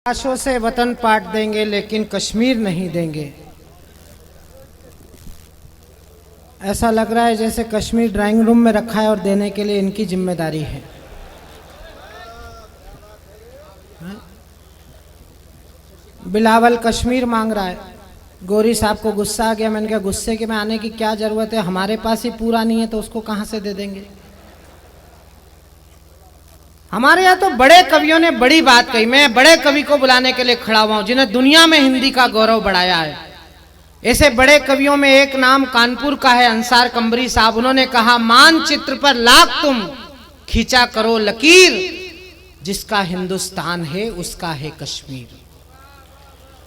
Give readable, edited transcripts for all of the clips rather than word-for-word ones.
लाशों से वतन पाट देंगे लेकिन कश्मीर नहीं देंगे। ऐसा लग रहा है जैसे कश्मीर ड्राइंग रूम में रखा है और देने के लिए इनकी जिम्मेदारी है। बिलावल कश्मीर मांग रहा है। गोरी साहब को गुस्सा आ गया। मैंने कहा गुस्से के में आने की क्या जरूरत है, हमारे पास ही पूरा नहीं है तो उसको कहां से दे देंगे। हमारे यहाँ तो बड़े कवियों ने बड़ी बात कही। मैं बड़े कवि को बुलाने के लिए खड़ा हुआ हूं जिन्हें दुनिया में हिंदी का गौरव बढ़ाया है। ऐसे बड़े कवियों में एक नाम कानपुर का है, अंसार कंबरी साहब। उन्होंने कहा, मानचित्र पर लाख तुम खींचा करो लकीर, जिसका हिंदुस्तान है उसका है कश्मीर।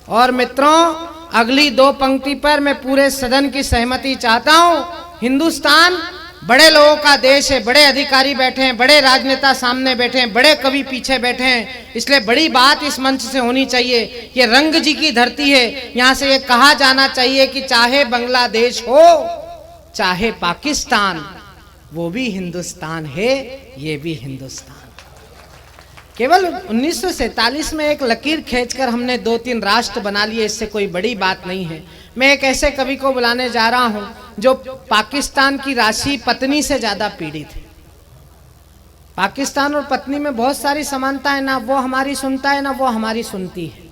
और मित्रों, अगली दो पंक्ति पर मैं पूरे सदन की सहमति चाहता हूं। हिंदुस्तान बड़े लोगों का देश है, बड़े अधिकारी बैठे हैं, बड़े राजनेता सामने बैठे हैं, बड़े कवि पीछे बैठे हैं, इसलिए बड़ी बात इस मंच से होनी चाहिए। ये रंग जी की धरती है, यहां से ये कहा जाना चाहिए कि चाहे बांग्लादेश हो चाहे पाकिस्तान, वो भी हिंदुस्तान है, ये भी हिंदुस्तान। केवल 1947 में एक लकीर खींचकर हमने 2-3 राष्ट्र बना लिए, इससे कोई बड़ी बात नहीं है। मैं एक ऐसे कवि को बुलाने जा रहा हूं जो पाकिस्तान की राशि पत्नी से ज्यादा पीड़ित है। पाकिस्तान और पत्नी में बहुत सारी समानता है, ना वो हमारी सुनता है ना वो हमारी सुनती है।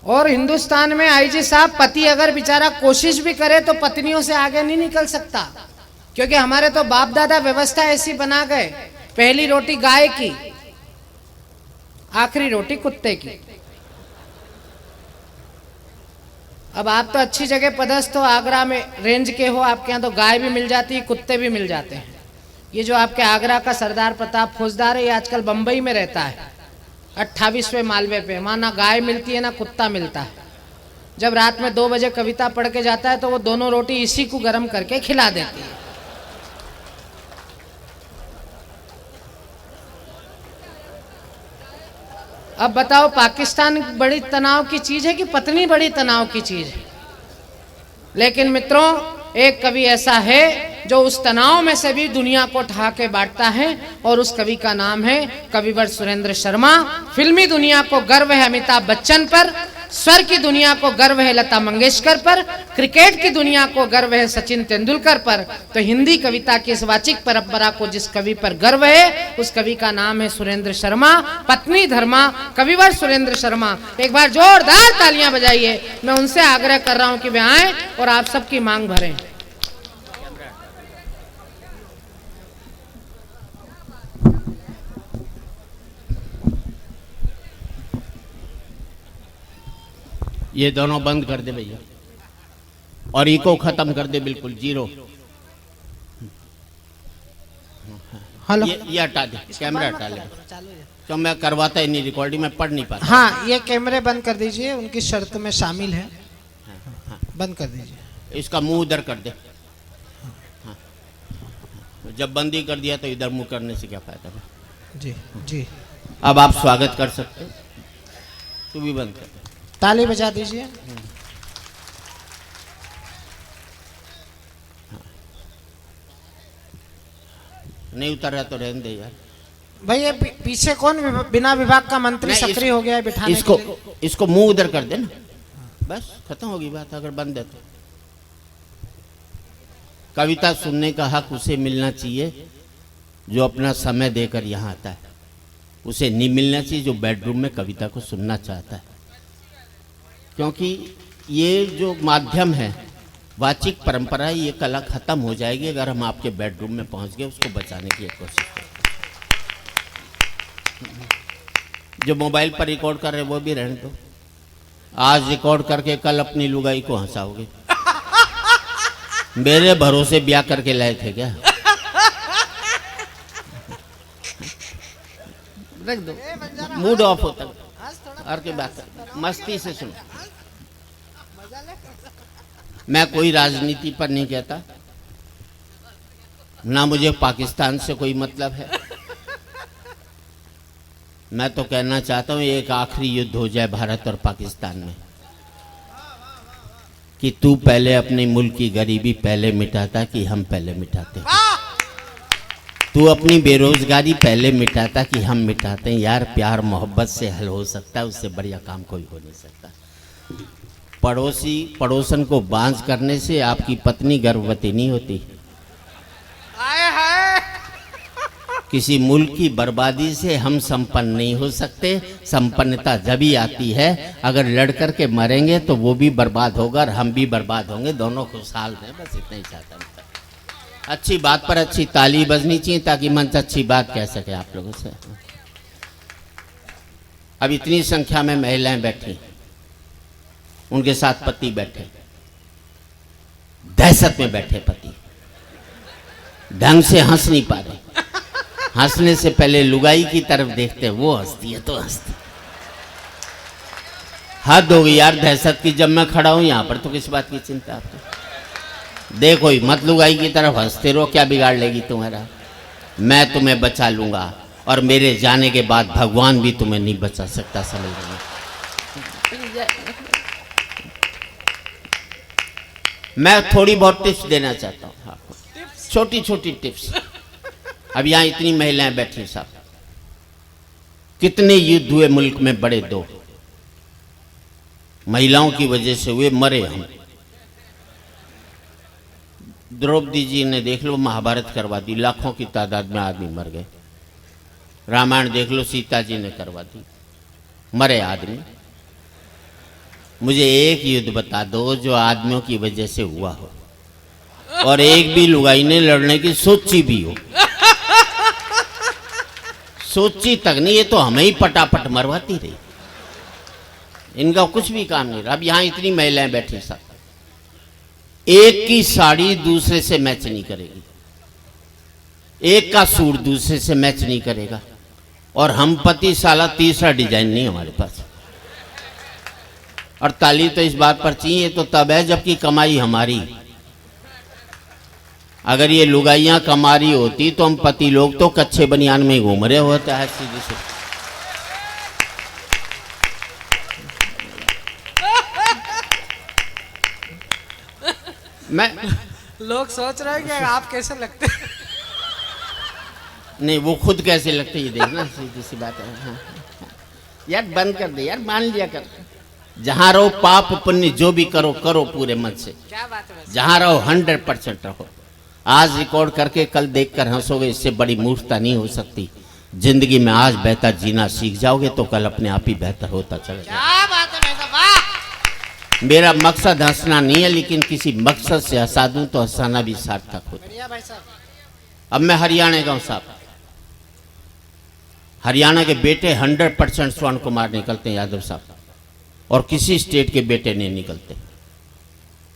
और हिंदुस्तान में आईजी साहब, पति अगर बेचारा कोशिश भी करे तो पत्नियों से आगे नहीं निकल सकता, क्योंकि हमारे तो बाप दादा व्यवस्था ऐसी बना गए, पहली रोटी गाय की, आखिरी रोटी कुत्ते की। अब आप तो अच्छी जगह पदस्थ हो, आगरा में रेंज के हो, आपके यहाँ तो गाय भी मिल जाती है, कुत्ते भी मिल जाते हैं। ये जो आपके आगरा का सरदार प्रताप फौजदार है, ये आजकल बंबई में रहता है 28वें मालवे पे। वहाँ ना गाय मिलती है ना कुत्ता मिलता है। जब रात में 2 बजे कविता पढ़ के जाता है तो वो दोनों रोटी इसी को गर्म करके खिला देती है। अब बताओ, पाकिस्तान बड़ी तनाव की चीज है कि पत्नी बड़ी तनाव की चीज है? लेकिन मित्रों, एक कवि ऐसा है जो उस तनाव में से भी दुनिया को ठा के बांटता है, और उस कवि का नाम है कविवर सुरेंद्र शर्मा। फिल्मी दुनिया को गर्व है अमिताभ बच्चन पर, स्वर की दुनिया को गर्व है लता मंगेशकर पर, क्रिकेट की दुनिया को गर्व है सचिन तेंदुलकर पर, तो हिंदी कविता की इस वाचिक परंपरा को जिस कवि पर गर्व है उस कवि का नाम है सुरेंद्र शर्मा। पत्नी धर्मा, कविवर सुरेंद्र शर्मा। एक बार जोरदार तालियां बजाइए। मैं उनसे आग्रह कर रहा हूं कि वे आए और आप सबकी मांग भरें। ये दोनों बंद कर दे भैया, और इको खत्म कर दे, बिल्कुल जीरो। हेलो, ये हटा दे, कैमरा हटा ले, तो मैं करवाता ही नहीं, रिकॉर्डिंग में पढ़ नहीं पाता। हाँ, ये कैमरे बंद कर दीजिए, उनकी शर्त में शामिल है। बंद कर दीजिए। इसका मुंह उधर कर दे। जब बंदी कर दिया तो इधर मुंह करने से क्या फायदा है? जी जी, अब आप स्वागत कर सकते, तू भी बंद कर। ताली बजा दीजिए। नहीं उतर रहा तो रहने दे यार। भाई ये पीछे कौन बिना विभाग का मंत्री सक्रिय हो गया है बिठाने इसको के लिए? इसको मुंह उधर कर दे ना, बस खत्म होगी बात। अगर बंद है तो कविता सुनने का हक उसे मिलना चाहिए जो अपना समय देकर यहाँ आता है। उसे नहीं मिलना चाहिए जो बेडरूम में कविता को सुनना चाहता है, क्योंकि ये जो माध्यम है, वाचिक परंपरा है, ये कला खत्म हो जाएगी अगर हम आपके बेडरूम में पहुंच गए उसको बचाने की कोशिश करें। जो मोबाइल पर रिकॉर्ड कर रहे वो भी रहने दो। आज रिकॉर्ड करके कल अपनी लुगाई को हंसाओगे। मेरे भरोसे ब्याह करके लाए थे क्या? रख दो, मूड ऑफ होता है। और की बात मस्ती से सुनो। मैं कोई राजनीति पर नहीं कहता, ना मुझे पाकिस्तान से कोई मतलब है। मैं तो कहना चाहता हूं एक आखिरी युद्ध हो जाए भारत और पाकिस्तान में, कि तू पहले अपने मुल्क की गरीबी पहले मिटाता कि हम पहले मिटाते। तू अपनी बेरोजगारी पहले मिटाता कि हम मिटाते हैं। यार प्यार मोहब्बत से हल हो सकता है, उससे बढ़िया काम कोई हो नहीं सकता। पड़ोसी पड़ोसन को बांझ करने से आपकी पत्नी गर्भवती नहीं होती। आए हाय। किसी मुल्क की बर्बादी से हम संपन्न नहीं हो सकते। संपन्नता जब ही आती है अगर लड़ कर के मरेंगे तो वो भी बर्बाद होगा और हम भी बर्बाद होंगे, दोनों खुशहाल हैं। बस इतना ही चाहता हूँ। अच्छी बात पर अच्छी ताली बजनी चाहिए ताकि मंच अच्छी बात कह सके आप लोगों से। अब इतनी संख्या में महिलाएं बैठी, उनके साथ पति बैठे, दहशत में बैठे पति, ढंग से हंस नहीं पा रहे। हंसने से पहले लुगाई की तरफ देखते हैं, वो हंसती है तो हंसती। हद हो गई यार दहशत की। जब मैं खड़ा हूं यहां पर तो किस बात की चिंता आपको? देखो ही मत लुगाई की तरफ हंसते रहो, क्या बिगाड़ लेगी तुम्हारा? मैं तुम्हें बचा लूंगा और मेरे जाने के बाद भगवान भी तुम्हें नहीं बचा सकता, समझ लो। मैं थोड़ी बहुत टिप्स देना चाहता हूँ आपको, छोटी छोटी टिप्स। अब यहाँ इतनी महिलाएं बैठी साहब, कितने युद्ध हुए मुल्क में, बड़े दो महिलाओं की वजह से हुए, मरे हम। द्रौपदी जी ने देख लो महाभारत करवा दी, लाखों की तादाद में आदमी मर गए। रामायण देख लो सीता जी ने करवा दी, मरे आदमी। मुझे एक युद्ध बता दो जो आदमियों की वजह से हुआ हो और एक भी लुगाई ने लड़ने की सोची भी हो। सोची तक नहीं, ये तो हमें ही पटापट मरवाती रही। इनका कुछ भी काम नहीं रहा। अब यहां इतनी महिलाएं बैठी साहब, एक की साड़ी दूसरे से मैच नहीं करेगी, एक का सूट दूसरे से मैच नहीं करेगा, और हम पति साला तीसरा डिजाइन नहीं हमारे पास। और ताली तो इस बात पर चाहिए तो तब है जबकि कमाई हमारी। अगर ये लुगाइयां कमा रही होती तो हम पति लोग तो कच्चे बनियान में घूम रहे होता है सीधी से। मैं लोग सोच रहे हैं कि आप कैसे लगते हैं। नहीं, वो खुद कैसे लगते ये देखना, सीधी सी बात है। हाँ। यार बंद कर दे यार, मान लिया कर। जहां रहो पाप पुण्य जो भी करो करो पूरे मन से। क्या बात है? जहां रहो 100% रहो। आज रिकॉर्ड करके कल देखकर हंसोगे, इससे बड़ी मूर्खता नहीं हो सकती। जिंदगी में आज बेहतर जीना सीख जाओगे तो कल अपने आप ही बेहतर होता चला जाएगा। क्या बात है भाई साहब, वाह। मेरा मकसद हंसना नहीं है, लेकिन किसी मकसद से हंसा दूं तो हंसाना भी सार्थक होता। बढ़िया भाई साहब। अब मैं हरियाणा का हूं साहब। हरियाणा के बेटे 100% स्वर्ण कुमार निकलते हैं यादव साहब, और किसी स्टेट के बेटे नहीं निकलते।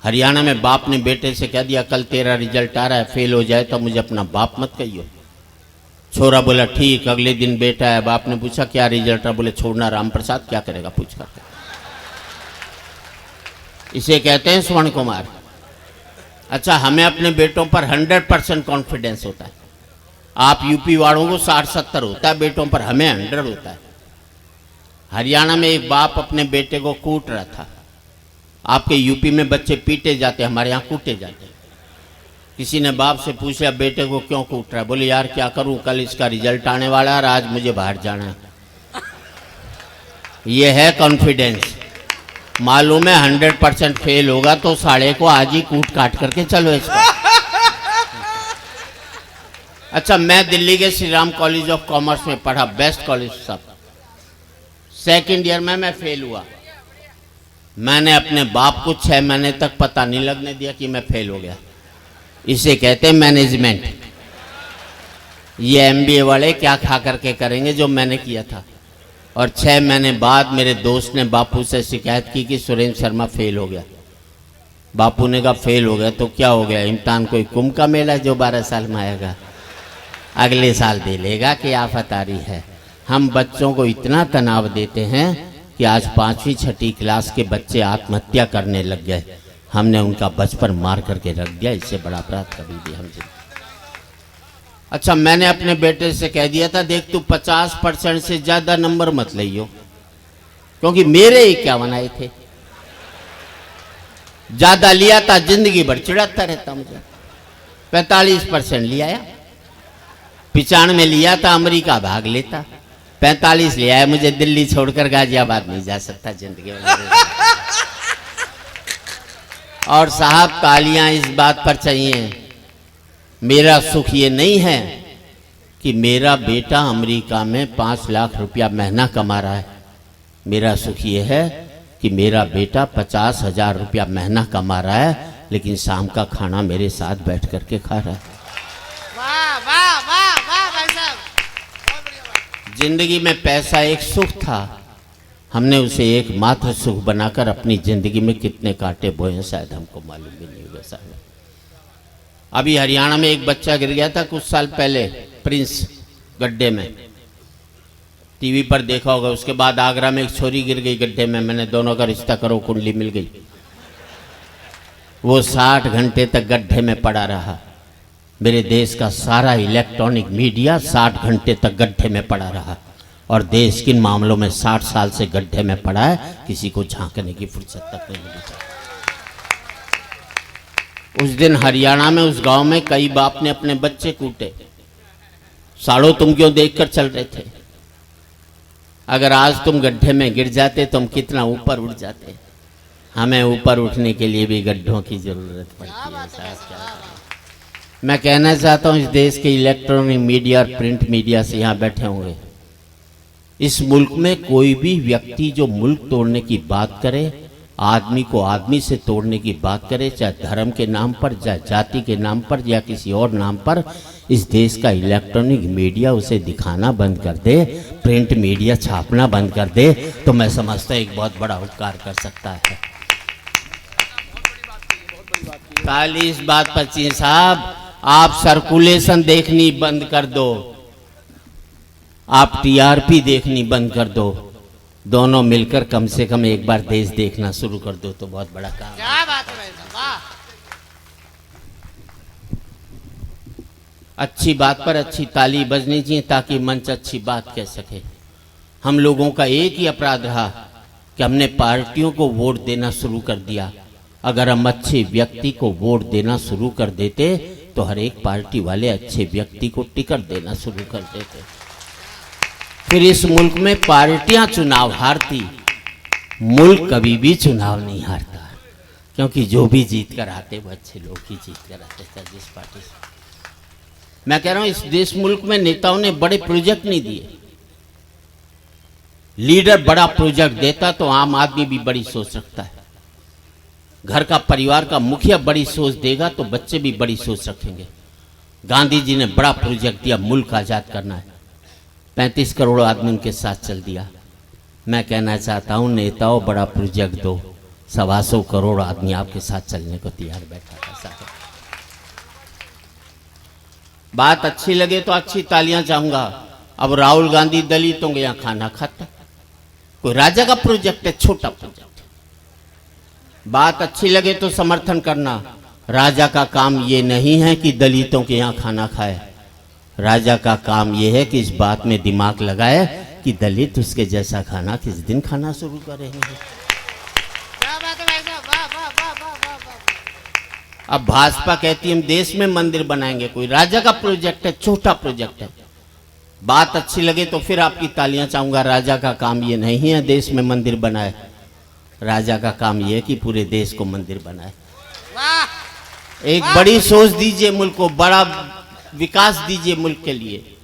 हरियाणा में बाप ने बेटे से कह दिया कल तेरा रिजल्ट आ रहा है, फेल हो जाए तो मुझे अपना बाप मत कहियो। छोरा बोला ठीक। अगले दिन बेटा है, बाप ने पूछा क्या रिजल्ट है? बोले छोड़ना राम प्रसाद, क्या करेगा पूछ कर। इसे कहते हैं स्वर्ण कुमार। अच्छा, हमें अपने बेटों पर 100% कॉन्फिडेंस होता है। आप यूपी वालों को 60-70 होता है बेटों पर, हमें 100 होता है। हरियाणा में एक बाप अपने बेटे को कूट रहा था। आपके यूपी में बच्चे पीटे जाते, हमारे यहाँ कूटे जाते। किसी ने बाप से पूछा बेटे को क्यों कूट रहा है? बोले यार क्या करूं, कल इसका रिजल्ट आने वाला है और आज मुझे बाहर जाना है। ये है कॉन्फिडेंस। मालूम है 100% फेल होगा तो साले को आज ही कूट काट करके चलो इसको। अच्छा, मैं दिल्ली के Shri Ram college of commerce में पढ़ा, बेस्ट कॉलेज सब। सेकेंड ईयर में मैं फेल हुआ। मैंने अपने बाप को 6 महीने तक पता नहीं लगने दिया कि मैं फेल हो गया। इसे कहते हैं मैनेजमेंट। ये MBA वाले क्या खा करके करेंगे जो मैंने किया था। और 6 महीने बाद मेरे दोस्त ने बापू से शिकायत की कि सुरेंद्र शर्मा फेल हो गया। बापू ने कहा फेल हो गया तो क्या हो गया, इम्तिहान कोई कुंभ का मेला जो 12 साल में आएगा, अगले साल दे लेगा कि आफत आ रही है। हम बच्चों को इतना तनाव देते हैं कि आज 5वीं 6ठी क्लास के बच्चे आत्महत्या करने लग गए। हमने उनका बचपन मार करके रख दिया। इससे बड़ा अपराध कभी भी हम जिंदगी। अच्छा, मैंने अपने बेटे से कह दिया था देख तू 50% से ज्यादा नंबर मत लियो, क्योंकि मेरे 51 आए थे। ज्यादा लिया था जिंदगी भर चिढ़ाता रहता मुझे। 45% लिया। 95 लिया था अमेरिका भाग लेता, 45 लिया है मुझे दिल्ली छोड़कर गाजियाबाद नहीं जा सकता जिंदगी में। और साहब तालियां इस बात पर चाहिए, मेरा सुख ये नहीं है कि मेरा बेटा अमेरिका में 5 लाख रुपया महीना कमा रहा है। मेरा सुख ये है कि मेरा बेटा 50,000 रुपया महीना कमा रहा है, लेकिन शाम का खाना मेरे साथ बैठ करके खा रहा है। वाह वाह वाह वाह भाई साहब। जिंदगी में पैसा एक सुख था, हमने उसे एकमात्र सुख बनाकर अपनी जिंदगी में कितने कांटे बोए हैं शायद हमको मालूम भी नहीं होगा साहब। अभी हरियाणा में एक बच्चा गिर गया था कुछ साल पहले, प्रिंस, गड्ढे में, टीवी पर देखा होगा। उसके बाद आगरा में एक छोरी गिर गई गड्ढे में, मैंने दोनों का रिश्ता करो कुंडली मिल गई। वो 60 घंटे तक गड्ढे में पड़ा रहा। मेरे देश का सारा इलेक्ट्रॉनिक मीडिया 60 घंटे तक गड्ढे में पड़ा रहा, और देश किन मामलों में 60 साल से गड्ढे में पड़ा है किसी को झांकने की फुर्सत तक नहीं मिली। उस दिन हरियाणा में उस गांव में कई बाप ने अपने बच्चे कूटे, सालों तुम क्यों देखकर चल रहे थे? अगर आज तुम गड्ढे में गिर जाते तो हम कितना ऊपर उठ जाते। हमें ऊपर उठने के लिए भी गड्ढों की जरूरत पड़ती है साहब। मैं कहना चाहता हूं इस देश के इलेक्ट्रॉनिक मीडिया और प्रिंट मीडिया से यहाँ बैठे होंगे, इस मुल्क में कोई भी व्यक्ति जो मुल्क तोड़ने की बात करे, आदमी को आदमी से तोड़ने की बात करे, चाहे धर्म के नाम पर, चाहे जाति के नाम पर या किसी और नाम पर, इस देश का इलेक्ट्रॉनिक मीडिया उसे दिखाना बंद कर दे, प्रिंट मीडिया छापना बंद कर दे, तो मैं समझता एक बहुत बड़ा उपकार कर सकता है। ताली इस बात पर चाहिए साहब, आप सर्कुलेशन देखनी बंद कर दो, आप टीआरपी देखनी बंद कर दो, दोनों मिलकर कम से कम एक बार देश देखना शुरू कर दो तो बहुत बड़ा काम। क्या बात है भाई साहब, वाह। अच्छी बात पर अच्छी ताली बजनी चाहिए ताकि मंच अच्छी बात कह सके। हम लोगों का एक ही अपराध रहा कि हमने पार्टियों को वोट देना शुरू कर दिया। अगर हम अच्छे व्यक्ति को वोट देना शुरू कर देते तो हर एक पार्टी वाले अच्छे व्यक्ति को टिकट देना शुरू कर देते, फिर इस मुल्क में पार्टियां चुनाव हारती, मुल्क कभी भी चुनाव नहीं हारता, क्योंकि जो भी जीत कर आते वो अच्छे लोग ही जीत कर आते थे जिस पार्टी से। मैं कह रहा हूं इस देश मुल्क में नेताओं ने बड़े प्रोजेक्ट नहीं दिए। लीडर बड़ा प्रोजेक्ट देता तो आम आदमी भी बड़ी सोच रखता है। घर का परिवार का मुखिया बड़ी सोच देगा तो बच्चे भी बड़ी सोच रखेंगे। गांधी जी ने बड़ा प्रोजेक्ट दिया, मुल्क आजाद करना है, 35 करोड़ आदमी उनके साथ चल दिया। मैं कहना चाहता हूं नेताओं बड़ा प्रोजेक्ट दो, 125 करोड़ आदमी आपके साथ चलने को तैयार बैठा था साहब। बात अच्छी लगे तो अच्छी तालियां चाहूंगा। अब राहुल गांधी दलितों के यहां खाना खाता, कोई राजा का प्रोजेक्ट है, छोटा प्रोजेक्ट। बात अच्छी लगे तो समर्थन करना। राजा का काम ये नहीं है कि दलितों के यहां खाना खाए, राजा का काम यह है कि इस बात में दिमाग लगाए कि दलित उसके जैसा खाना किस दिन खाना शुरू करेंगे। क्या बात है भाई साहब, वाह वाह वाह वाह वाह वाह। अब भाजपा कहती है हम देश में मंदिर बनाएंगे, कोई राजा का प्रोजेक्ट है, छोटा प्रोजेक्ट है। बात अच्छी लगे तो फिर आपकी तालियां चाहूंगा। राजा का काम ये नहीं है देश में मंदिर बनाए, राजा का काम यह है कि पूरे देश को मंदिर बनाए। वाह। एक बड़ी सोच दीजिए, मुल्क को बड़ा विकास दीजिए मुल्क के लिए।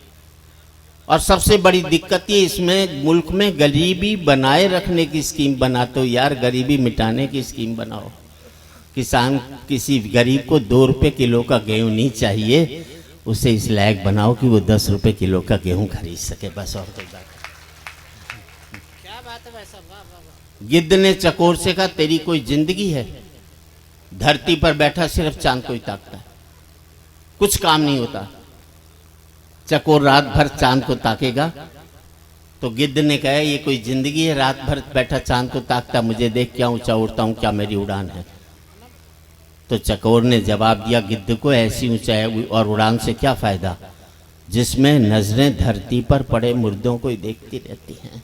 और सबसे बड़ी दिक्कत ये इसमें मुल्क में गरीबी बनाए रखने की स्कीम बनाते हो यार, गरीबी मिटाने की स्कीम बनाओ। किसान, किसी गरीब को 2 रुपए किलो का गेहूं नहीं चाहिए, उसे इस लायक बनाओ कि वो 10 रुपए किलो का गेहूं खरीद सके, बस और कोई बात। क्या बात है भाई साहब, वाह वाह वाह। गिद्ध ने चकोर से कहा तेरी कोई जिंदगी है? धरती पर बैठा सिर्फ चांद को ही ताकता है, कुछ काम नहीं होता। चकोर रात भर चांद को ताकेगा तो गिद्ध ने कहा ये कोई जिंदगी है? रात भर बैठा चांद को ताकता, मुझे देख क्या ऊंचा उड़ता हूं, क्या मेरी उड़ान है? तो चकोर ने जवाब दिया गिद्ध को, ऐसी ऊंचाई और उड़ान से क्या फायदा जिसमें नजरें धरती पर पड़े मुर्दों को ही देखती रहती हैं।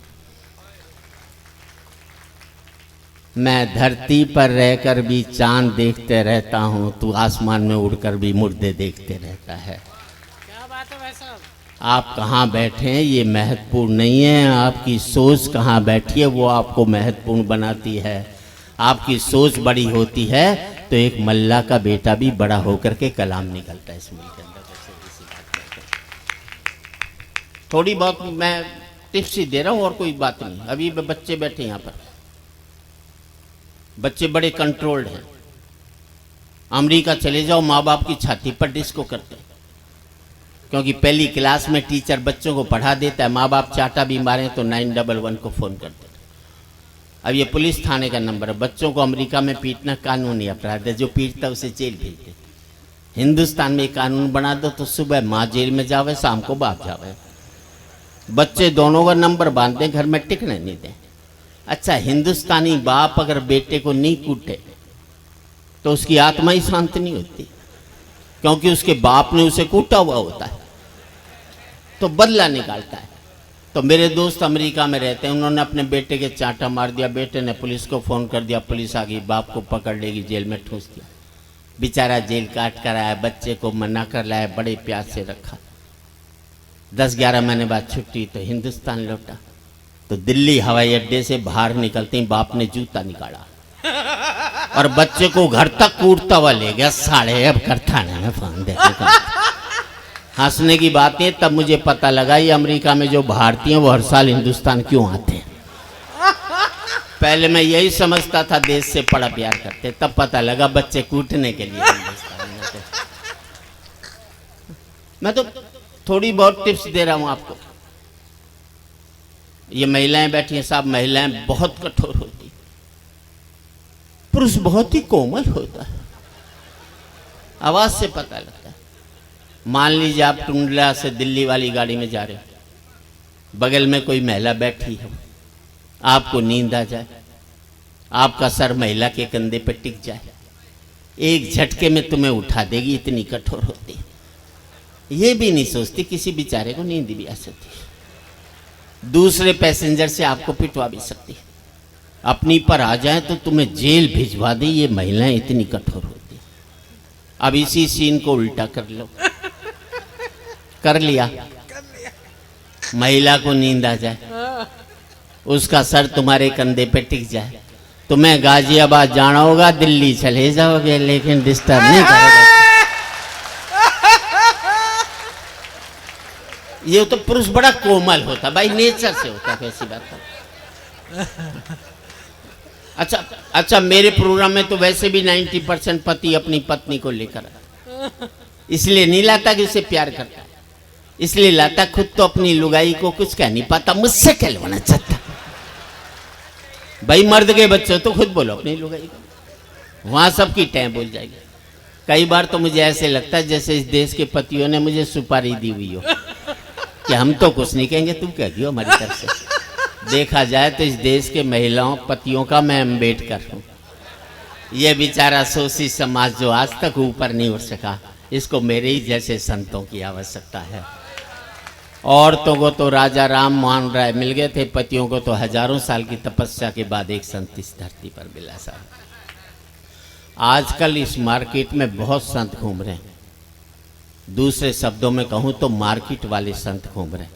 मैं धरती पर रहकर भी चांद देखते रहता हूं, तू आसमान में उड़कर भी मुर्दे देखते रहता है। क्या बात है भाई साहब। आप कहाँ बैठे हैं ये महत्वपूर्ण नहीं है, आपकी सोच कहाँ बैठी है वो आपको महत्वपूर्ण बनाती है। आपकी सोच बड़ी होती है तो एक मल्ला का बेटा भी बड़ा होकर के कलाम निकलता है इस मुल्क के अंदर। थोड़ी बहुत मैं टिप्स ही दे रहा हूँ और कोई बात नहीं। अभी बच्चे बैठे यहाँ पर, बच्चे बड़े कंट्रोल्ड हैं। अमेरिका चले जाओ, माँ बाप की छाती पर डिस्को करते हैं, क्योंकि पहली क्लास में टीचर बच्चों को पढ़ा देता है, माँ बाप चाटा भी मारें तो 911 को फ़ोन कर देते। अब ये पुलिस थाने का नंबर है। बच्चों को अमेरिका में पीटना कानूनी अपराध है, जो पीटता उसे जेल भेज दे। हिंदुस्तान में कानून बना दो तो सुबह माँ जेल में जावे, शाम को बाप जावे। बच्चे दोनों का नंबर बांध दें, घर में टिकने नहीं दें। अच्छा, हिंदुस्तानी बाप अगर बेटे को नहीं कूटे तो उसकी आत्मा ही शांत नहीं होती, क्योंकि उसके बाप ने उसे कूटा हुआ होता है तो बदला निकालता है। तो मेरे दोस्त अमेरिका में रहते हैं, उन्होंने अपने बेटे के चांटा मार दिया। बेटे ने पुलिस को फ़ोन कर दिया, पुलिस आ गई, बाप को पकड़ लेगी, जेल में ठूस दिया। बेचारा जेल काट कर आया, बच्चे को मना कर लाया, बड़े प्यार से रखा। 10-11 महीने बाद छुट्टी तो हिंदुस्तान लौटा। तो दिल्ली हवाई अड्डे से बाहर निकलते ही बाप ने जूता निकाला और बच्चे को घर तक कूटता हुआ ले गया। साढ़े अब कर थाने में फोन दे। हंसने की बात है, तब मुझे पता लगा ये अमेरिका में जो भारतीय हैं वो हर साल हिंदुस्तान क्यों आते हैं। पहले मैं यही समझता था देश से बड़ा प्यार करते, तब पता लगा बच्चे कूटने के लिए हिंदुस्तान में आते। मैं तो थोड़ी बहुत टिप्स दे रहा हूं आपको। ये महिलाएं बैठी हैं साहब, महिलाएं बहुत कठोर होती, पुरुष बहुत ही कोमल होता है, आवाज से पता लगता है। मान लीजिए आप टुंडला से दिल्ली वाली गाड़ी में जा रहे हो, बगल में कोई महिला बैठी है, आपको नींद आ जाए, आपका सर महिला के कंधे पे टिक जाए, एक झटके में तुम्हें उठा देगी, इतनी कठोर होती है। ये भी नहीं सोचती किसी बेचारे को नींद भी आ सकती है, दूसरे पैसेंजर से आपको पिटवा भी सकती है, अपनी पर आ जाए तो तुम्हें जेल भिजवा दे। ये महिलाएं इतनी कठोर होती है। अब इसी सीन को उल्टा कर लो, कर लिया, महिला को नींद आ जाए, उसका सर तुम्हारे कंधे पे टिक जाए, तुम्हें गाजियाबाद जाना होगा, दिल्ली चले जाओगे, लेकिन डिस्टर्ब नहीं करोगे। ये तो पुरुष बड़ा कोमल होता भाई, नेचर से होता, कैसी बात है। अच्छा, मेरे प्रोग्राम में तो वैसे भी 90% पति अपनी पत्नी को लेकर, इसलिए नहीं लाता कि उसे प्यार करता, इसलिए लाता खुद तो अपनी लुगाई को कुछ कह नहीं पाता, मुझसे कहलवाना चाहता। भाई मर्द के बच्चे तो खुद बोलो अपनी लुगाई को, वहां सबकी टैं बोल जाएगी। कई बार तो मुझे ऐसे लगता है जैसे इस देश के पतियों ने मुझे सुपारी दी हुई हो कि हम तो कुछ नहीं कहेंगे, तुम कह दियो हमारी तरफ से। देखा जाए तो इस देश के महिलाओं पतियों का मैं अम्बेडकर हूँ। ये बेचारा सोसी समाज जो आज तक ऊपर नहीं उठ सका, इसको मेरे ही जैसे संतों की आवश्यकता है। औरतों को तो राजा राम मोहन राय मिल गए थे, पतियों को तो हजारों साल की तपस्या के बाद एक संत इस धरती पर मिला साहब। आजकल इस मार्केट में बहुत संत घूम रहे हैं, दूसरे शब्दों में कहूं तो मार्केट वाले संत घूम रहे हैं।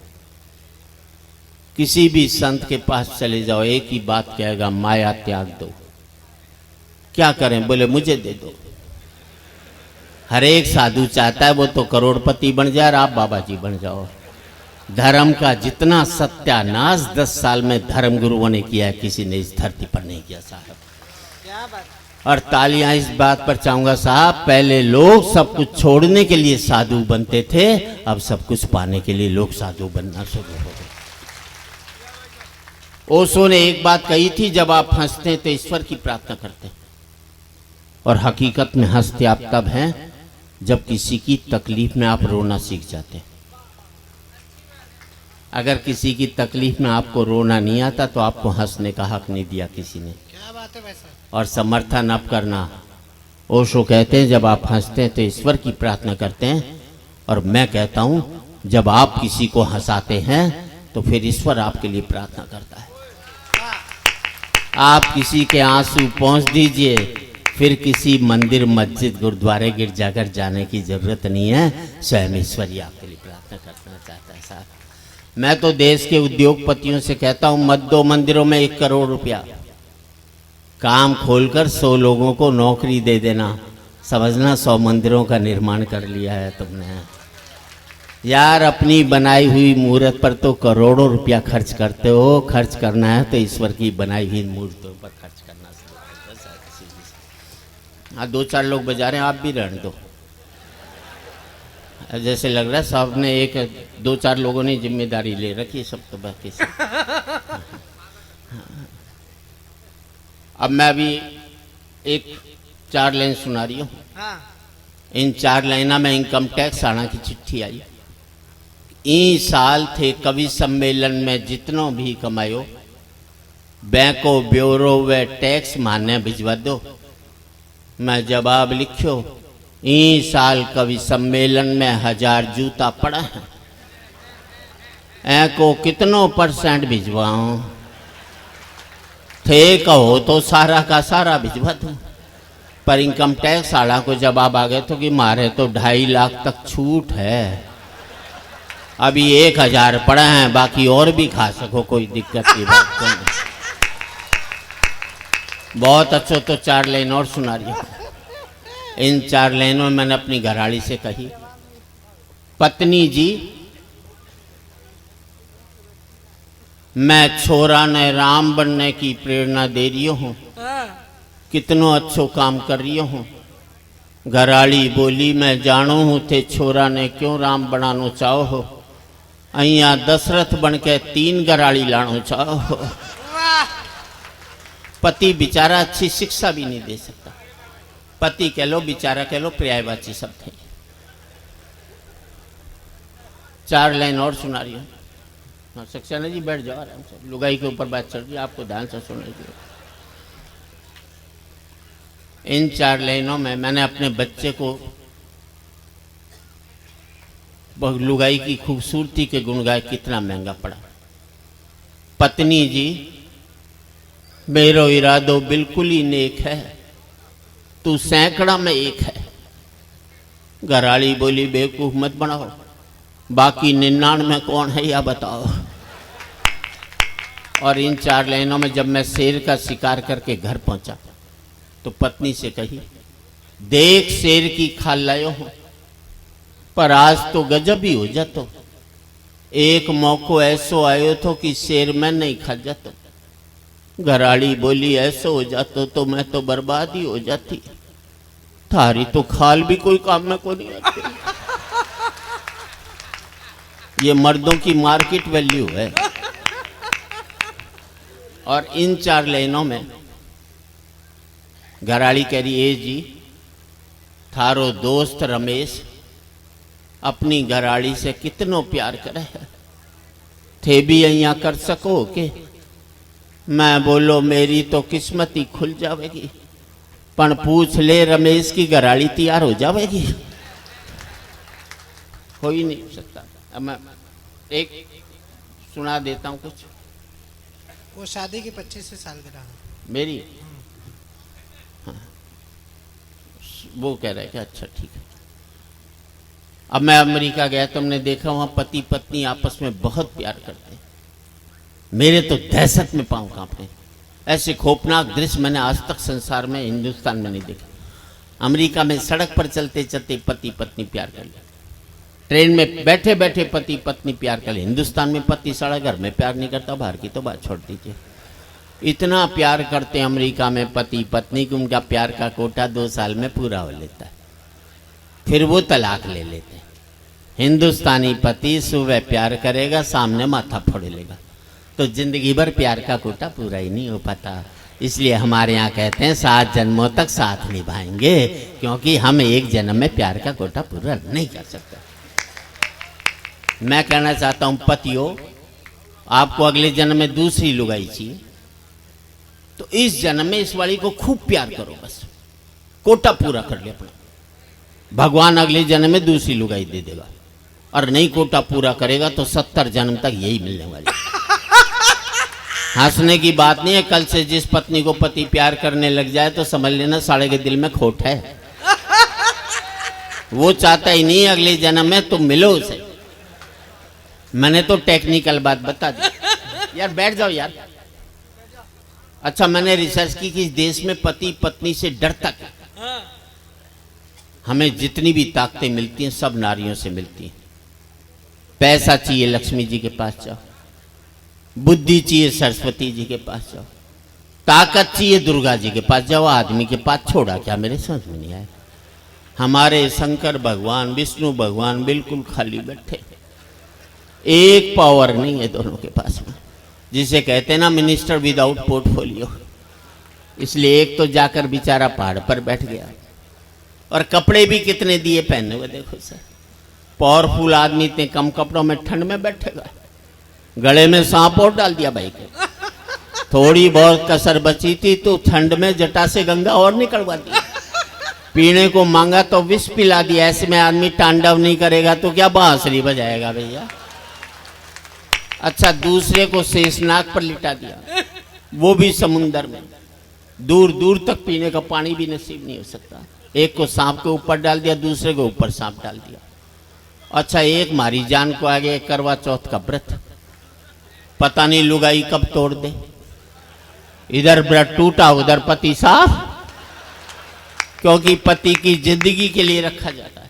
किसी भी संत के पास चले जाओ, एक ही बात कहेगा, माया त्याग दो। क्या करें? बोले मुझे दे दो। हर एक साधु चाहता है वो तो करोड़पति बन जाए और आप बाबा जी बन जाओ। धर्म का जितना सत्यानाश 10 साल में धर्म गुरुओं ने किया है, किसी ने इस धरती पर नहीं किया साहब। क्या बात। और तालियां इस बात पर चाहूंगा साहब, पहले लोग सब कुछ छोड़ने के लिए साधु बनते थे, अब सब कुछ पाने के लिए लोग साधु बनना शुरू हो गए। ओशो ने एक बात कही थी, जब आप हंसते हैं तो ईश्वर की प्रार्थना करते हैं, और हकीकत में हंसते आप तब हैं जब किसी की तकलीफ में आप रोना सीख जाते हैं। अगर किसी की तकलीफ में आपको रोना नहीं आता तो आपको हंसने का हक नहीं दिया किसी ने। क्या बात है वैसा। और समर्थन आप करना। ओशो कहते हैं जब आप हंसते हैं तो ईश्वर की प्रार्थना करते हैं, और मैं कहता हूं जब आप किसी को हंसाते हैं तो फिर ईश्वर आपके लिए प्रार्थना करता है। आप किसी के आंसू पहुंच दीजिए, फिर किसी मंदिर मस्जिद गुरुद्वारे गिरजाघर जाने की जरूरत नहीं है। स्वयं ईश्वरी आपके लिए प्रार्थना करना चाहता है साहब। मैं तो देश के उद्योगपतियों से कहता हूं, मत दो मंदिरों में 1 करोड़ रुपया, काम खोलकर 100 लोगों को नौकरी दे देना, समझना 100 मंदिरों का निर्माण कर लिया है तुमने। यार अपनी बनाई हुई मूर्त पर तो करोड़ों रुपया खर्च करते हो, खर्च करना है तो ईश्वर की बनाई हुई मूर्तों पर खर्च करना। हाँ 2-4 लोग बजा रहे हैं, आप भी रहने दो। जैसे लग रहा है साहब ने 2-4 लोगों ने जिम्मेदारी ले रखी, सब तो बाकी से। अब मैं अभी 4 लाइन सुना रही हूँ। इन 4 लाइना में इनकम टैक्स आना की चिट्ठी आई। ई साल थे कवि सम्मेलन में जितनों भी कमायो, बैंकों ब्यूरो व टैक्स माने भिजवा दो। मैं जवाब लिखो, ई साल कवि सम्मेलन में 1000 जूता पड़ा है, को कितनों % भिजवाऊं? थे कहो तो सारा का सारा भिजवा दूं। पर इनकम टैक्स वाला को जवाब आ गया तो कि मारे तो 2.5 लाख तक छूट है, अभी 1000 पड़ा है, बाकी और भी खा सको, कोई दिक्कत की बात नहीं। बहुत अच्छो। तो 4 लाइन और सुना रही हूँ। इन 4 लाइनों में मैंने अपनी घरवाली से कही, पत्नी जी मैं छोरा ने राम बनने की प्रेरणा दे रही हूँ, कितनों अच्छो काम कर रही हूँ। घरवाली बोली मैं जानू हूँ थे छोरा ने क्यों राम बनानो चाहो हो, अहिया दशरथ बन के 3 घरवाली लानो चाहो हो। पति बेचारा अच्छी शिक्षा भी नहीं दे सकता, पति कह लो बेचारा कह लो पर्यायवाची शब्द है। 4 लाइन और सुना रही हूँ। सक्सेना जी बैठ जाओ आराम से, लुगाई के ऊपर बात चल रही है, आपको ध्यान से सुनने की। इन 4 लाइनों में मैंने अपने बच्चे को लुगाई की खूबसूरती के गुण गाए, कितना महंगा पड़ा। पत्नी जी मेरो इरादो बिल्कुल ही नेक है, तू सैकड़ा में एक है। घरवाली बोली बेवकूफ मत बनाओ, बाकी 99 कौन है या बताओ। और इन 4 लाइनों में जब मैं शेर का शिकार करके घर पहुंचा तो पत्नी से कही, देख शेर की खाल लायो हूं, पर आज तो गजब ही हो जातो, एक मौको ऐसो आयो तो कि शेर में नहीं खा जातो। घरवाली बोली ऐसो हो जातो तो मैं तो बर्बाद ही हो जाती, थारी तो खाल भी कोई काम में को नहीं आती। ये मर्दों की मार्केट वैल्यू है। और इन 4 लाइनों में घरवाली कह रही है जी थारो दोस्त रमेश अपनी घरवाली से कितनो प्यार करे है, थे भी अहिया कर सको के? मैं बोलो मेरी तो किस्मत ही खुल जाएगी, पण पूछ ले रमेश की घरवाली तैयार हो जाएगी? हो ही नहीं सकता। अब मैं एक सुना देता हूँ कुछ। वो शादी की 25 साल की रहा मेरी, हाँ, वो कह रहा है कि अच्छा ठीक है। अब मैं अमेरिका गया, तुमने देखा वहां पति पत्नी आपस में बहुत प्यार करते हैं। मेरे तो दहशत में पांव कांपे, ऐसे खौफनाक दृश्य मैंने आज तक संसार में हिंदुस्तान में नहीं देखा। अमेरिका में सड़क पर चलते चलते पति पत्नी प्यार कर ले, ट्रेन में बैठे बैठे पति पत्नी प्यार कर ले। हिंदुस्तान में पति सारा घर में प्यार नहीं करता, बाहर की तो बात छोड़ दीजिए। इतना प्यार करते हैं अमेरिका में पति पत्नी कि उनका प्यार का कोटा 2 साल में पूरा हो लेता है, फिर वो तलाक ले लेते हैं। हिंदुस्तानी पति सुबह प्यार करेगा, सामने माथा फोड़ लेगा, तो जिंदगी भर प्यार का कोटा पूरा ही नहीं हो पाता। इसलिए हमारे यहाँ कहते हैं 7 जन्मों तक साथ निभाएंगे, क्योंकि हम एक जन्म में प्यार का कोटा पूरा नहीं कर सकते। मैं कहना चाहता हूं पतियों, आपको अगले जन्म में दूसरी लुगाई चाहिए तो इस जन्म में इस वाली को खूब प्यार करो, बस कोटा पूरा कर ले अपना। भगवान अगले जन्म में दूसरी लुगाई दे देगा, और नहीं कोटा पूरा करेगा तो 70 जन्म तक यही मिलने वाली। हंसने की बात नहीं है। कल से जिस पत्नी को पति प्यार करने लग जाए तो समझ लेना साले के दिल में खोट है। वो चाहता ही नहीं अगले जन्म में तुम मिलो उसे। मैंने तो टेक्निकल बात बता दी। यार बैठ जाओ यार। अच्छा, मैंने रिसर्च की कि इस देश में पति पत्नी से डरता क्या। हमें जितनी भी ताकतें मिलती हैं सब नारियों से मिलती हैं। पैसा चाहिए लक्ष्मी जी के पास जाओ, बुद्धि चाहिए सरस्वती जी के पास जाओ, ताकत चाहिए दुर्गा जी के पास जाओ। आदमी के पास छोड़ा क्या, मेरे समझ में नहीं आया। हमारे शंकर भगवान विष्णु भगवान बिल्कुल खाली बैठे, एक पावर नहीं है दोनों के पास में, जिसे कहते हैं ना मिनिस्टर विदाउट पोर्टफोलियो। इसलिए एक तो जाकर बेचारा पहाड़ पर बैठ गया। और कपड़े भी कितने दिए पहने हुए देखो सर। पावरफुल आदमी इतने कम कपड़ों में ठंड में बैठेगा। गले में सांप और डाल दिया भाई को। थोड़ी बहुत कसर बची थी तो ठंड में जटा से गंगा और निकलवा दी। पीने को मांगा तो विष पिला दिया। ऐसे में आदमी तांडव नहीं करेगा तो क्या बांसुरी बजाएगा भैया। अच्छा, दूसरे को शेषनाग पर लिटा दिया, वो भी समुंदर में। दूर दूर तक पीने का पानी भी नसीब नहीं हो सकता। एक को सांप के ऊपर डाल दिया, दूसरे के ऊपर सांप डाल दिया। अच्छा, एक मारी जान को आ गया करवा चौथ का व्रत। पता नहीं लुगाई कब तोड़ दे। इधर व्रत टूटा उधर पति साफ, क्योंकि पति की जिंदगी के लिए रखा जाता है।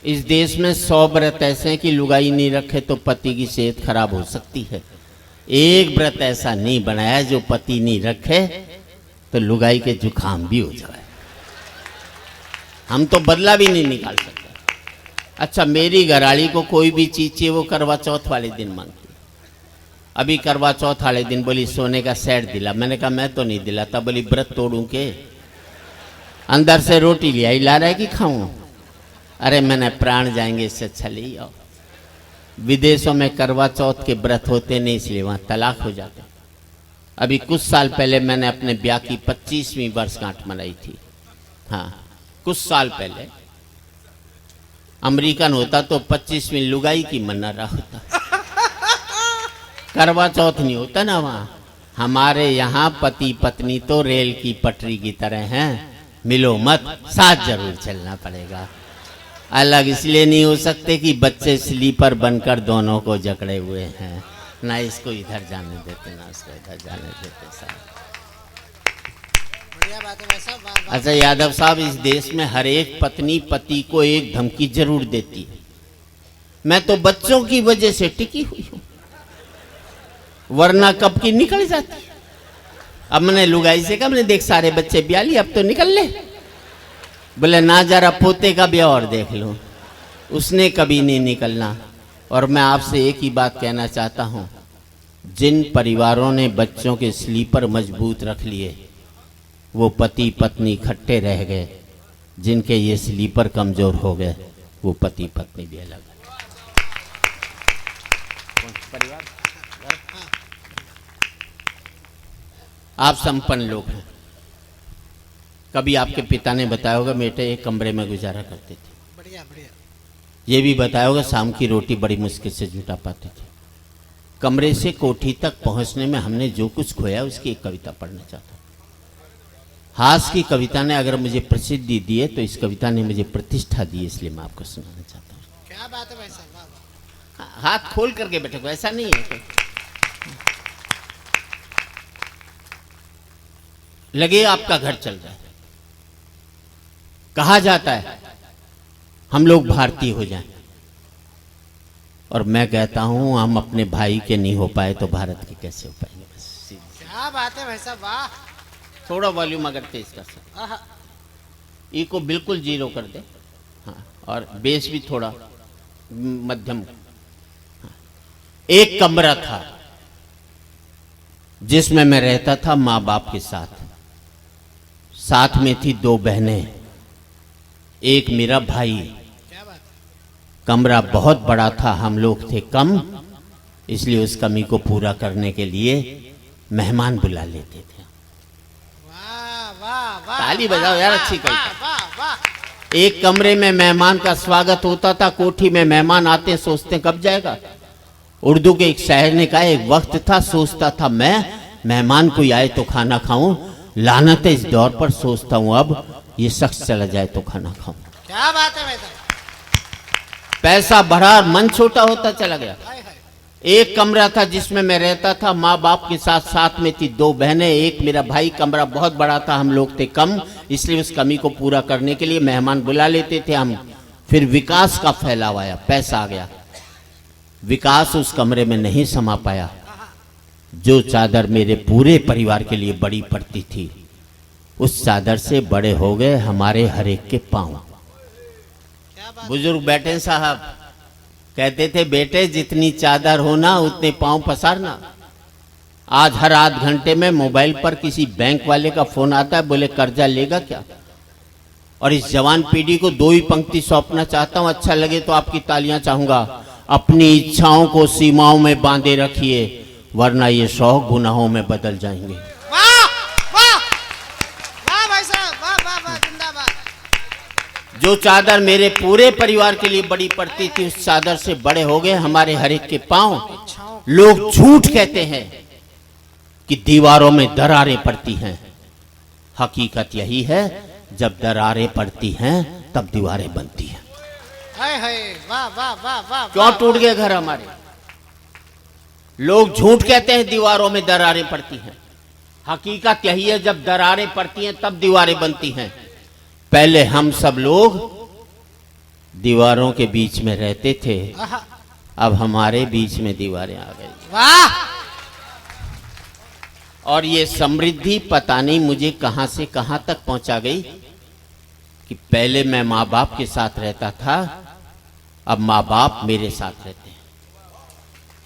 इस देश में 100 व्रत ऐसे हैं कि लुगाई नहीं रखे तो पति की सेहत खराब हो सकती है। एक व्रत ऐसा नहीं बनाया जो पति नहीं रखे तो लुगाई के जुकाम भी हो जाए। हम तो बदला भी नहीं निकाल सकते। अच्छा, मेरी घराड़ी को कोई भी चीज चाहिए वो करवा चौथ वाले दिन मांगती। अभी करवा चौथ वाले दिन बोली सोने का सेट दिला। मैंने कहा मैं तो नहीं दिलाता। बोली व्रत तोड़ूं के, अंदर से रोटी ले आई, ला रहा है कि खाऊं। अरे मैंने प्राण जाएंगे इससे अच्छा ले आओ। विदेशों में करवा चौथ के व्रत होते नहीं, इसलिए वहां तलाक हो जाते। अभी कुछ साल पहले मैंने अपने ब्याह की 25वीं वर्षगांठ मनाई थी। हाँ, कुछ साल पहले। अमेरिकन होता तो 25वीं लुगाई की मना रहा होता। करवा चौथ नहीं होता ना वहां। हमारे यहाँ पति पत्नी तो रेल की पटरी की तरह हैं, मिलो मत, साथ जरूर चलना पड़ेगा। अलग इसलिए नहीं हो सकते कि बच्चे स्लीपर बनकर दोनों को जकड़े हुए हैं। ना इसको इधर जाने देते ना उसको इधर जाने देते साहब। बढ़िया बात है भाई साहब, वाह, वाह। अच्छा यादव साहब, इस देश में हर एक पत्नी पति को एक धमकी जरूर देती है। मैं तो बच्चों की वजह से टिकी हुई हूं, वरना कब की निकल जाती। अब मैंने लुगाई से कहा, मैंने देख सारे बच्चे ब्याह लिए, अब तो निकल ले। बोले ना, जरा पोते का ब्याह और देख लो। उसने कभी नहीं निकलना। और मैं आपसे एक ही बात कहना चाहता हूं, जिन परिवारों ने बच्चों के स्लीपर मजबूत रख लिए वो पति पत्नी इकट्ठे रह गए। जिनके ये स्लीपर कमजोर हो गए वो पति पत्नी भी अलग है। परिवार आप संपन्न लोग हैं। कभी आपके पिता ने बताया होगा बेटे एक कमरे में गुजारा करते थे। बढ़िया बढ़िया। ये भी बताया होगा शाम की रोटी बड़ी मुश्किल से जुटा पाते थे। कमरे से कोठी तक पहुंचने में हमने जो कुछ खोया उसकी एक कविता पढ़ना चाहता हूं। हास की कविता ने अगर मुझे प्रसिद्धि दी है तो इस कविता ने मुझे प्रतिष्ठा दी है, इसलिए मैं आपको सुनाना चाहता हूँ। क्या बात है भाई साहब, वाह, वाह। हाथ खोल करके बैठो, ऐसा नहीं है कोई। लगे आपका घर चल रहा है, कहा जाता है हम लोग भारतीय हो जाएं, और मैं कहता हूं हम अपने भाई के नहीं हो पाए तो भारत के कैसे हो पाएंगे। बस क्या बात है भाई साहब, वाह। थोड़ा वॉल्यूम अगर तेज कर सकते, आहा। ई को बिल्कुल 0 कर दे। हाँ, और बेस भी थोड़ा मध्यम। हाँ। एक कमरा था जिसमें मैं रहता था माँ बाप के साथ। साथ में थी 2 बहनें, एक मेरा भाई। क्या बात है। कमरा बहुत बड़ा था, हम लोग थे कम, इसलिए उस कमी को पूरा करने के लिए मेहमान बुला लेते थे। वाह वाह वाह। ताली बजाओ यार, अच्छी वाह, कविता। वाह वाह। एक कमरे में मेहमान का स्वागत होता था। कोठी में मेहमान आते सोचते कब जाएगा। उर्दू के एक शायर ने कहा, एक वक्त था सोचता था मैं मेहमान कोई आए तो खाना खाऊं, लानत है इस दौर पर, सोचता हूं अब ये शख्स चला जाए तो खाना खाऊं। क्या बात है भाई साहब। पैसा बढ़ा, मन छोटा होता चला गया। हाय हाय। एक कमरा था जिसमें मैं रहता था, माँ बाप के साथ, साथ में थी 2 बहनें, एक मेरा भाई। कमरा बहुत बड़ा था, हम लोग थे कम, इसलिए उस कमी को पूरा करने के लिए मेहमान बुला लेते थे हम। फिर विकास का फैलाव आया, पैसा आ गया, विकास उस कमरे में नहीं समा पाया। जो चादर मेरे पूरे परिवार के लिए बड़ी पड़ती थी, उस चादर से बड़े हो गए हमारे हर एक के पांव। बुजुर्ग बैठे साहब कहते थे, बेटे जितनी चादर हो ना उतने पांव पसारना। आज हर आध घंटे में मोबाइल पर किसी बैंक वाले का फोन आता है, बोले कर्जा लेगा क्या। और इस जवान पीढ़ी को 2 ही पंक्ति सौंपना चाहता हूं, अच्छा लगे तो आपकी तालियां चाहूंगा। अपनी इच्छाओं को सीमाओं में बांधे रखिए, वरना ये 100 गुनाहों में बदल जाएंगे। वाह वाह वाह भाई साहब, वाह वाह वाह, जिंदाबाद। जो चादर मेरे पूरे परिवार के लिए बड़ी पड़ती थी, उस चादर से बड़े हो गए हमारे हर एक के पांव। लोग झूठ कहते हैं कि दीवारों में दरारें पड़ती हैं, हकीकत यही है जब दरारें पड़ती हैं तब दीवारें बनती हैं। हाय हाय, वाह वाह वाह वाह। क्यों टूट गए घर हमारे। लोग झूठ कहते हैं दीवारों में दरारें पड़ती हैं, हकीकत यही है जब दरारें पड़ती हैं तब दीवारें बनती हैं। पहले हम सब लोग दीवारों के बीच में रहते थे, अब हमारे बीच में दीवारें आ गई। वाह। और ये समृद्धि पता नहीं मुझे कहां से कहां तक पहुंचा गई कि पहले मैं माँ बाप के साथ रहता था, अब माँ बाप मेरे साथ रहते हैं।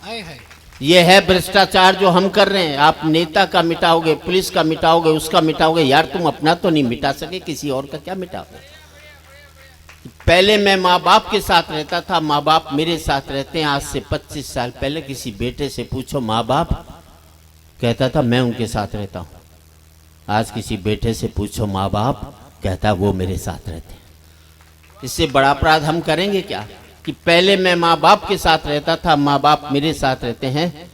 हाय हाय। ये है भ्रष्टाचार जो हम कर रहे हैं। आप नेता का मिटाओगे, पुलिस का मिटाओगे, उसका मिटाओगे, यार तुम अपना तो नहीं मिटा सके, किसी और का क्या मिटाओगे। पहले मैं माँ बाप के साथ रहता था, माँ बाप मेरे साथ रहते हैं। आज से 25 साल पहले किसी बेटे से पूछो माँ बाप, कहता था मैं उनके साथ रहता हूं। आज किसी बेटे से पूछो माँ बाप, कहता वो मेरे साथ रहते हैं। इससे बड़ा अपराध हम करेंगे क्या कि पहले मैं माँ बाप के साथ रहता था, माँ बाप मेरे साथ रहते हैं।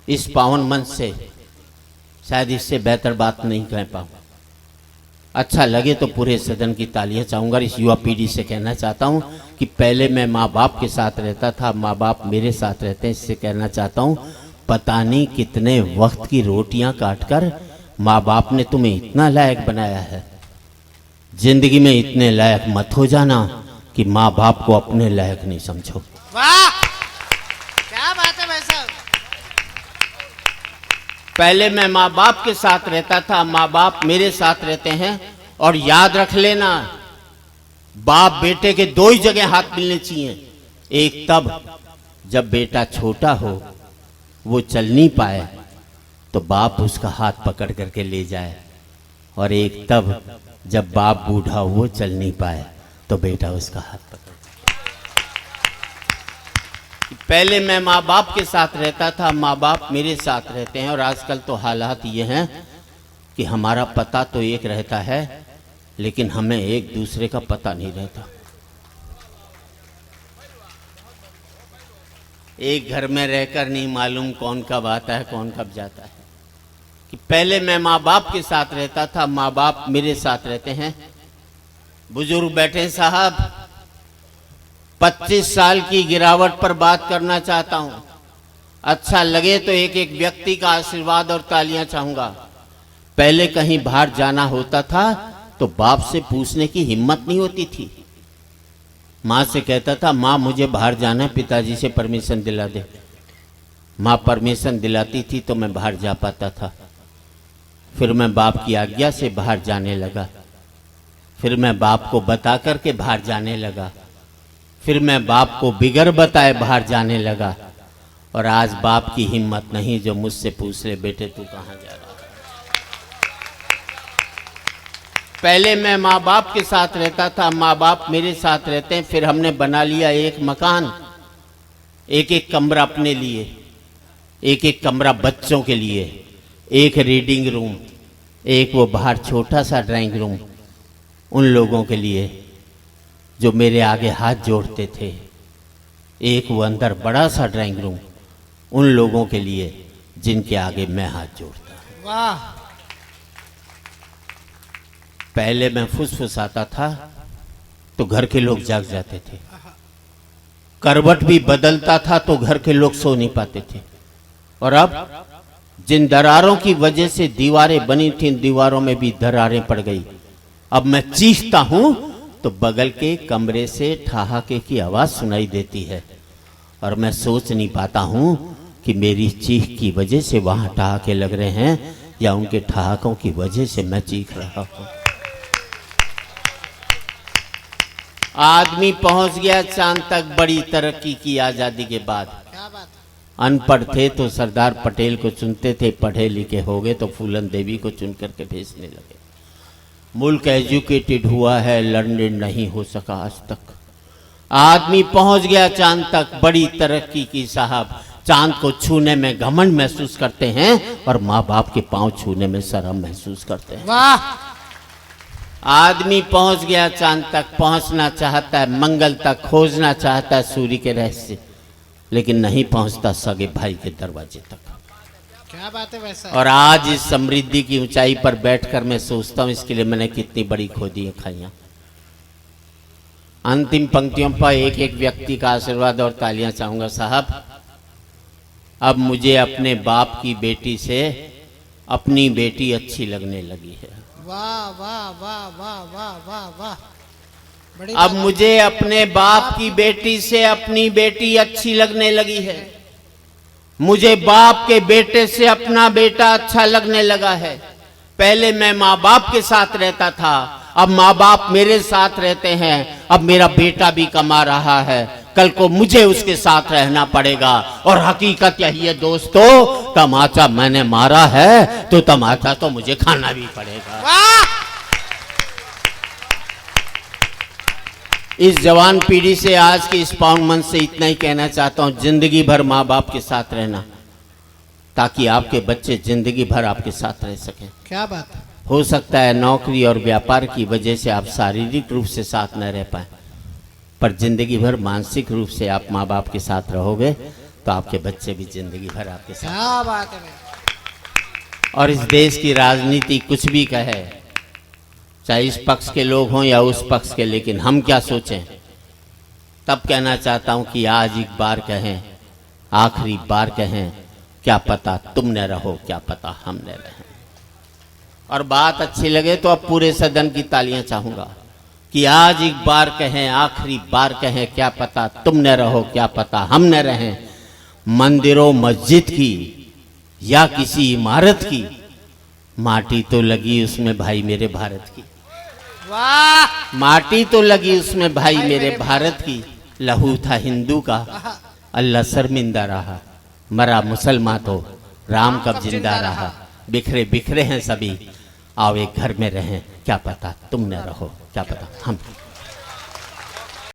इस पावन मंच से शायद इससे बेहतर बात नहीं कह पाऊं। अच्छा लगे तो पूरे सदन की तालियां चाहूंगा। इस युवा पीढ़ी से कहना चाहता हूं कि पहले मैं माँ बाप के साथ रहता था, माँ बाप मेरे साथ रहते हैं। इससे कहना चाहता हूं, पता नहीं कितने वक्त की रोटियां काटकर माँ बाप ने तुम्हें इतना लायक बनाया है। जिंदगी में इतने लायक मत हो जाना कि माँ बाप को अपने लायक नहीं समझो। वाह, क्या बात है भाई साहब। पहले मैं माँ बाप के साथ रहता था, माँ बाप मेरे साथ रहते हैं। और याद रख लेना, बाप बेटे के 2 ही जगह हाथ मिलने चाहिए। एक तब जब बेटा छोटा हो, वो चल नहीं पाए, तो बाप उसका हाथ पकड़ करके ले जाए। और एक तब जब बाप बूढ़ा हो, वो चल नहीं पाए, तो बेटा उसका हाथ पकड़। पहले मैं माँ बाप के साथ रहता था, माँ बाप मेरे साथ रहते हैं। और आजकल तो हालात ये हैं कि हमारा पता तो एक रहता है, लेकिन हमें एक दूसरे का पता नहीं रहता। एक घर में रहकर नहीं मालूम कौन कब आता है, कौन कब जाता है। कि पहले मैं माँ बाप के साथ रहता था, माँ बाप मेरे साथ रहते हैं। बुजुर्ग बैठे साहब, 25 साल की गिरावट पर बात करना चाहता हूं। अच्छा लगे तो एक एक व्यक्ति का आशीर्वाद और तालियां चाहूंगा। पहले कहीं बाहर जाना होता था तो बाप से पूछने की हिम्मत नहीं होती थी। माँ से कहता था, माँ मुझे बाहर जाना है, पिताजी से परमिशन दिला दे। माँ परमिशन दिलाती थी तो मैं बाहर जा पाता था। फिर मैं बाप की आज्ञा से बाहर जाने लगा। फिर मैं बाप को बता करके बाहर जाने लगा। फिर मैं बाप को बिगर बताए बाहर जाने लगा। और आज बाप की हिम्मत नहीं जो मुझसे पूछ ले, बेटे तू कहाँ जा रहा है। पहले मैं माँ बाप के साथ रहता था, माँ बाप मेरे साथ रहते हैं। फिर हमने बना लिया एक मकान, एक एक कमरा अपने लिए, एक एक कमरा बच्चों के लिए, एक रीडिंग रूम, एक वो बाहर छोटा सा ड्राइंग रूम उन लोगों के लिए जो मेरे आगे हाथ जोड़ते थे, एक वो अंदर बड़ा सा ड्राइंग रूम उन लोगों के लिए जिनके आगे मैं हाथ जोड़ता हूं। वाह। पहले मैं फुसफुसाता था तो घर के लोग जाग जाते थे, करवट भी बदलता था तो घर के लोग सो नहीं पाते थे। और अब जिन दरारों की वजह से दीवारें बनी थी, दीवारों में भी दरारें पड़ गई। अब मैं चीखता हूं तो बगल के कमरे से ठहाके की आवाज सुनाई देती है, और मैं सोच नहीं पाता हूं कि मेरी चीख की वजह से वहां ठहाके लग रहे हैं या उनके ठहाकों की वजह से मैं चीख रहा हूं। आदमी पहुंच गया चांद तक बड़ी तरक्की की आजादी के बाद। क्या बात। अनपढ़ थे तो सरदार पटेल को चुनते थे, पढ़े लिखे हो गए तो फूलन देवी को चुन करके भेजने लगे। मुल्क एजुकेटेड हुआ है, लर्निंग नहीं हो सका आज तक। आदमी पहुंच गया चांद तक, बड़ी तरक्की की साहब। चांद को छूने में घमंड महसूस करते हैं और माँ बाप के पांव छूने में शर्म महसूस करते हैं। वाह। आदमी पहुंच गया चांद तक, पहुंचना चाहता है मंगल तक, खोजना चाहता है सूर्य के रहस्य, लेकिन नहीं पहुंचता सगे भाई के दरवाजे तक। क्या बात है वैसा। और आज इस समृद्धि की ऊंचाई पर बैठकर मैं सोचता हूं इसके लिए मैंने कितनी बड़ी खोदियां खाइयां। अंतिम पंक्तियों पर एक एक व्यक्ति का आशीर्वाद और तालियां चाहूंगा साहब। अब मुझे अपने बाप की बेटी से अपनी बेटी अच्छी लगने लगी है। वाह वाह वाह वाह वाह वाह वाह। बड़ी अब मुझे अपने बाप की बेटी से अपनी बेटी अच्छी लगने लगी है। मुझे बाप के बेटे से अपना बेटा अच्छा लगने लगा है। पहले मैं माँ बाप के साथ रहता था, अब माँ बाप मेरे साथ रहते हैं। अब मेरा बेटा भी कमा रहा है, कल को मुझे उसके साथ रहना पड़ेगा। और हकीकत यही है दोस्तों, तमाचा मैंने मारा है तो तमाचा तो मुझे खाना भी पड़ेगा। वाह। इस जवान पीढ़ी से आज के इस पावन मंच से इतना ही कहना चाहता हूं, जिंदगी भर माँ बाप के साथ रहना, ताकि आपके बच्चे जिंदगी भर आपके साथ रह सकें। क्या बात है। हो सकता है नौकरी और व्यापार की वजह से आप शारीरिक रूप से साथ न रह पाए, पर जिंदगी भर मानसिक रूप से आप माँ बाप के साथ रहोगे तो आपके बच्चे भी जिंदगी भर आपके साथ। क्या बात है। और इस देश की राजनीति कुछ भी कहे, चाहे इस पक्ष के लोग हों या उस पक्ष के, लेकिन हम क्या सोचें, तब कहना चाहता हूं कि आज एक बार कहें, आखिरी बार कहें, क्या पता तुम न रहो, क्या पता हम न रहें। और बात अच्छी लगे तो अब पूरे सदन की तालियां चाहूंगा कि आज एक बार कहें, आखिरी बार कहें, क्या पता तुम न रहो, क्या पता हम न रहें। मंदिरों मस्जिद की या किसी इमारत की, माटी तो लगी उसमें भाई मेरे भारत की। वाह। माटी तो लगी उसमें भाई मेरे भारत की। लहू था हिंदू का, अल्लाह शर्मिंदा रहा, मरा मुसलमान तो राम कब जिंदा रहा। बिखरे बिखरे हैं सभी, आओ एक घर में रहें, क्या पता तुम न रहो, क्या पता हम।